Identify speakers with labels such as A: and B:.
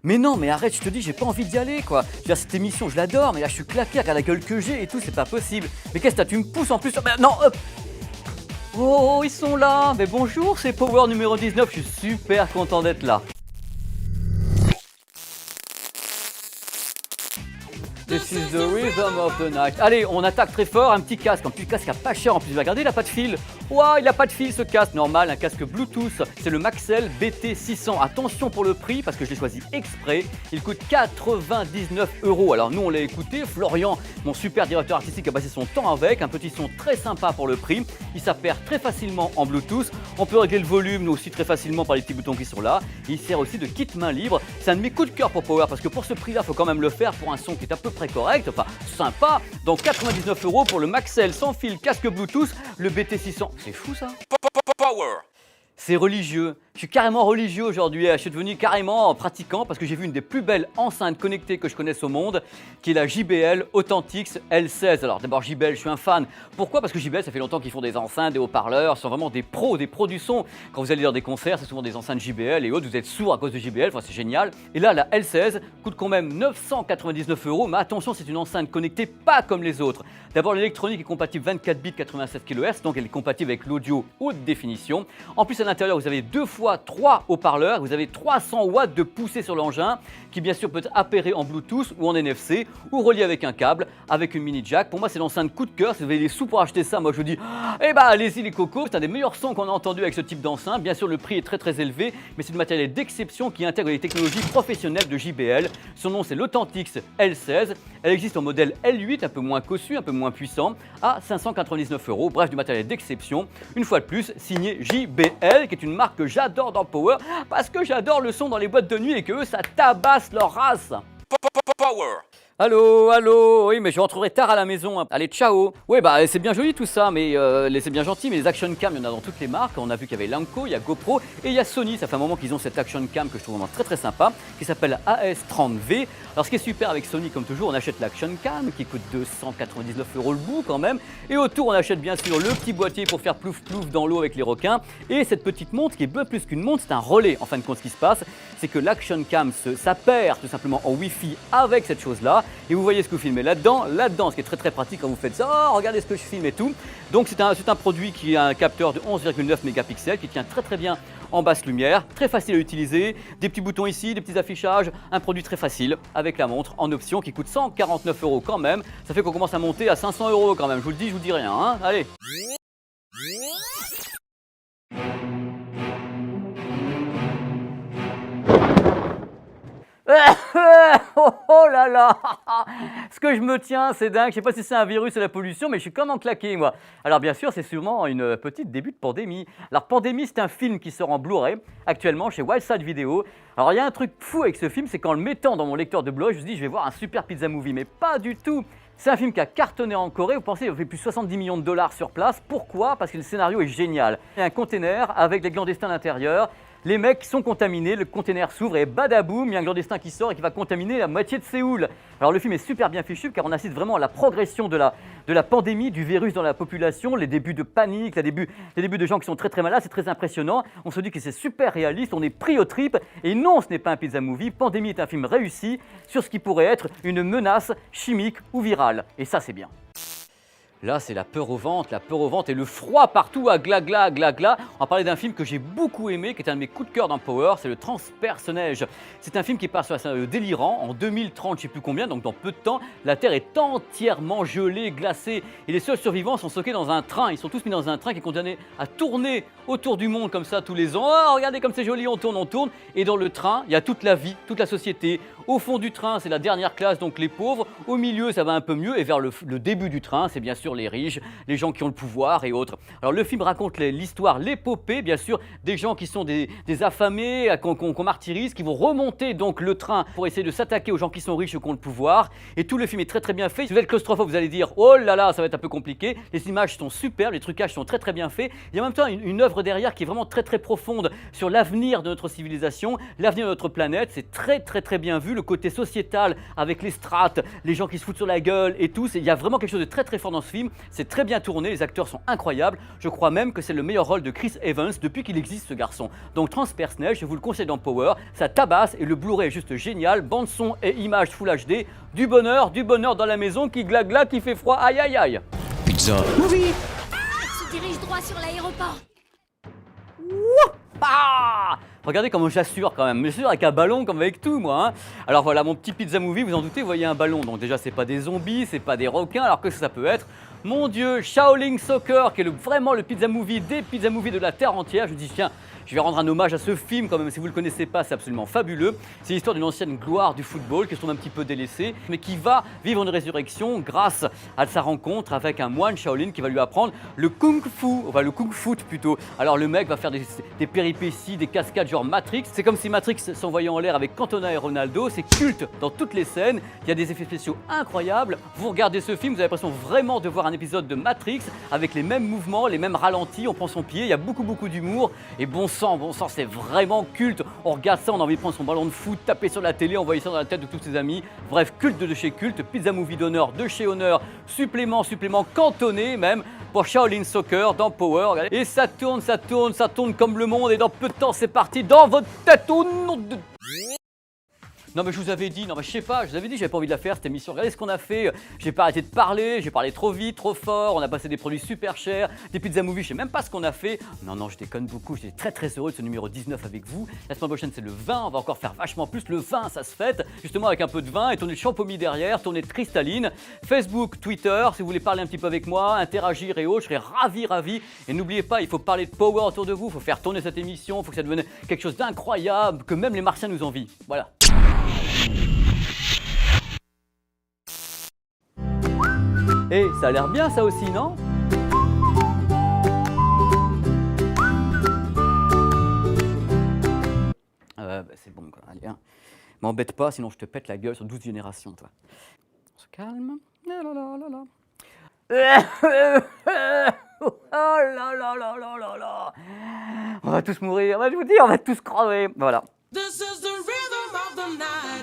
A: Mais non, mais arrête, je te dis, j'ai pas envie d'y aller, quoi. Je veux dire, cette émission, je l'adore, mais là, je suis claqué, regarde la gueule que j'ai et tout, c'est pas possible. Mais qu'est-ce que t'as, tu me pousses en plus sur... Non, oh, ils sont là. Mais bonjour, c'est Power numéro 19, je suis super content d'être là. This is the rhythm of the night. Allez, on attaque très fort, un petit casque à pas cher en plus. Regardez, il a pas de fil. Ouah, il a pas de fil ce casque. Normal, un casque Bluetooth. C'est le Maxell BT600. Attention pour le prix parce que je l'ai choisi exprès. Il coûte 99 €. Alors nous, on l'a écouté. Florian, mon super directeur artistique, a passé son temps avec. Un petit son très sympa pour le prix. Il s'affaire très facilement en Bluetooth. On peut régler le volume aussi très facilement par les petits boutons qui sont là. Il sert aussi de kit main libre. C'est un de mes coups de cœur pour Power parce que pour ce prix-là, il faut quand même le faire pour un son qui est à peu près correct, enfin sympa. Donc 99 € pour le Maxell sans fil casque Bluetooth, le BT600. C'est fou ça.
B: Power.
A: C'est religieux. Je suis carrément religieux aujourd'hui. Je suis devenu carrément pratiquant parce que j'ai vu une des plus belles enceintes connectées que je connaisse au monde, qui est la JBL Authentix L16. Alors d'abord JBL, je suis un fan. Pourquoi? Parce que JBL, ça fait longtemps qu'ils font des enceintes, des haut-parleurs, ce sont vraiment des pros du son. Quand vous allez dans des concerts, c'est souvent des enceintes JBL et autres, vous êtes sourd à cause de JBL, enfin c'est génial. Et là, la L16 coûte quand même 999 €, mais attention, c'est une enceinte connectée pas comme les autres. D'abord, l'électronique est compatible 24 bits 87 kHz, donc elle est compatible avec l'audio haute définition. En plus, à l'intérieur, vous avez 2 fois 3 haut-parleurs, vous avez 300 watts de poussée sur l'engin qui bien sûr peut être appairé en Bluetooth ou en NFC ou relié avec un câble, avec une mini jack. Pour moi, c'est l'enceinte coup de cœur. Si vous avez les sous pour acheter ça, moi je vous dis, eh ben allez-y les cocos. C'est un des meilleurs sons qu'on a entendu avec ce type d'enceinte. Bien sûr, le prix est très élevé, mais c'est du matériel d'exception qui intègre les technologies professionnelles de JBL. Son nom, c'est l'Authentix L16. Elle existe en modèle L8, un peu moins cossu, un peu moins puissant, à 599 €. Bref, du matériel d'exception. Une fois de plus, signé JBL, qui est une marque que j'adore dans Power, parce que j'adore le son dans les boîtes de nuit et que eux, ça tabasse leur race.
B: Power.
A: Allô, oui, mais je rentrerai tard à la maison. Allez, ciao. Ouais, bah c'est bien joli tout ça, mais c'est bien gentil, mais les action cam, il y en a dans toutes les marques. On a vu qu'il y avait Lanco, il y a GoPro et il y a Sony. Ça fait un moment qu'ils ont cette action cam que je trouve vraiment très sympa, qui s'appelle AS30V. Alors, ce qui est super avec Sony, comme toujours, on achète l'action cam qui coûte 299 € le bout quand même. Et autour, on achète bien sûr le petit boîtier pour faire plouf dans l'eau avec les requins. Et cette petite montre qui est bien plus qu'une montre, c'est un relais. En fin de compte, ce qui se passe, c'est que l'action cam s'appaire tout simplement en Wi-Fi avec cette chose-là. Et vous voyez ce que vous filmez là-dedans, ce qui est très pratique quand vous faites ça. Oh, regardez ce que je filme et tout. Donc c'est un produit qui a un capteur de 11,9 mégapixels qui tient très bien en basse lumière, très facile à utiliser, des petits boutons ici, des petits affichages, un produit très facile avec la montre en option qui coûte 149 € quand même. Ça fait qu'on commence à monter à 500 € quand même. Je vous le dis, je vous dis rien, hein. Allez. Oh là là. Ce que je me tiens, c'est dingue. Je sais pas si c'est un virus ou la pollution, mais je suis comment claqué, moi. Alors bien sûr, c'est sûrement une petite début de Pandémie. Alors Pandémie, c'est un film qui sort en Blu-ray actuellement chez Wildside Video. Alors il y a un truc fou avec ce film, c'est qu'en le mettant dans mon lecteur de Blu-ray, je me suis dit je vais voir un super pizza movie, mais pas du tout. C'est un film qui a cartonné en Corée. Vous pensez, il a fait plus de 70 millions de dollars sur place. Pourquoi? Parce que le scénario est génial. Il y a un container avec des clandestins à l'intérieur. Les mecs sont contaminés, le container s'ouvre et badaboum, il y a un clandestin qui sort et qui va contaminer la moitié de Séoul. Alors le film est super bien fichu car on assiste vraiment à la progression de la pandémie, du virus dans la population, les débuts de panique, les débuts de gens qui sont très malades, c'est très impressionnant. On se dit que c'est super réaliste, on est pris aux tripes et non, ce n'est pas un pizza movie. Pandémie est un film réussi sur ce qui pourrait être une menace chimique ou virale. Et ça, c'est bien. Là, c'est la peur au ventre et le froid partout à gla. On va parler d'un film que j'ai beaucoup aimé, qui est un de mes coups de cœur dans Power, c'est le Transperce-Neige. C'est un film qui part sur un scénario délirant. En 2030, je ne sais plus combien, donc dans peu de temps, la Terre est entièrement gelée, glacée. Et les seuls survivants sont stockés dans un train. Ils sont tous mis dans un train qui est condamné à tourner autour du monde comme ça tous les ans. Oh, regardez comme c'est joli, on tourne. Et dans le train, il y a toute la vie, toute la société. Au fond du train, c'est la dernière classe, donc les pauvres. Au milieu, ça va un peu mieux. Et vers le début du train, c'est bien sûr les riches, les gens qui ont le pouvoir et autres. Alors le film raconte l'histoire, l'épopée, bien sûr, des gens qui sont des affamés, qu'on martyrise, qui vont remonter donc le train pour essayer de s'attaquer aux gens qui sont riches ou qui ont le pouvoir. Et tout le film est très bien fait. Si vous êtes claustrophobe, vous allez dire oh là là, ça va être un peu compliqué. Les images sont superbes, les trucages sont très bien faits. Il y a en même temps une œuvre derrière qui est vraiment très profonde sur l'avenir de notre civilisation, l'avenir de notre planète. C'est très bien vu. le côté sociétal avec les strates, les gens qui se foutent sur la gueule et tout. Il y a vraiment quelque chose de très très fort dans ce film. C'est très bien tourné, les acteurs sont incroyables. Je crois même que c'est le meilleur rôle de Chris Evans depuis qu'il existe, ce garçon. Donc Transpersonnel, je vous le conseille dans Power. Ça tabasse et le Blu-ray est juste génial. Bande son et images Full HD. Du bonheur dans la maison qui glagla, qui fait froid. Aïe aïe aïe.
C: Pizza.
D: Il se dirige droit sur l'aéroport.
A: Ah, regardez comment j'assure quand même, j'assure avec un ballon comme avec tout moi. Alors voilà mon petit pizza movie, vous en doutez, vous voyez un ballon, donc déjà c'est pas des zombies, c'est pas des requins, alors que ça peut être, mon dieu, Shaolin Soccer, qui est vraiment le pizza movie des pizza movies de la terre entière. Je dis tiens, je vais rendre un hommage à ce film quand même, si vous ne le connaissez pas, c'est absolument fabuleux. C'est l'histoire d'une ancienne gloire du football qui se trouve un petit peu délaissée, mais qui va vivre une résurrection grâce à sa rencontre avec un moine Shaolin qui va lui apprendre le kung-fu, enfin le kung-foot plutôt. Alors le mec va faire des péripéties, des cascades genre Matrix. C'est comme si Matrix s'envoyait en l'air avec Cantona et Ronaldo. C'est culte dans toutes les scènes. Il y a des effets spéciaux incroyables. Vous regardez ce film, vous avez l'impression vraiment de voir un épisode de Matrix avec les mêmes mouvements, les mêmes ralentis. On prend son pied, il y a beaucoup d'humour et bon sang, c'est vraiment culte. On regarde ça, on a envie de prendre son ballon de foot, taper sur la télé, envoyer ça dans la tête de tous ses amis. Bref, culte de chez culte, pizza movie d'honneur de chez Honneur, supplément cantonné même pour Shaolin Soccer dans Power. Regardez. Et ça tourne comme le monde et dans peu de temps c'est parti dans votre tête au nom de... Non mais je vous avais dit, je sais pas, je vous avais dit, j'avais pas envie de la faire cette émission. Regardez ce qu'on a fait, j'ai pas arrêté de parler, j'ai parlé trop vite, trop fort, on a passé des produits super chers, des pizza movies, je sais même pas ce qu'on a fait. Non, je déconne beaucoup, j'étais très heureux de ce numéro 19 avec vous. La semaine prochaine c'est le 20, on va encore faire vachement plus. Le 20 ça se fête, justement avec un peu de vin et tourner de champomis derrière, tourner de cristalline. Facebook, Twitter, si vous voulez parler un petit peu avec moi, interagir et autres, je serais ravi. Et n'oubliez pas, il faut parler de Power autour de vous, il faut faire tourner cette émission, il faut que ça devienne quelque chose d'incroyable, que même les martiens nous envient. Voilà. Et ça a l'air bien ça aussi, non? C'est bon quoi, allez, hein. M'embête pas, sinon je te pète la gueule sur 12 générations, toi. On se calme. Oh là. On va tous mourir, je vous dis, on va tous crever, voilà.
E: This is the rhythm of the night.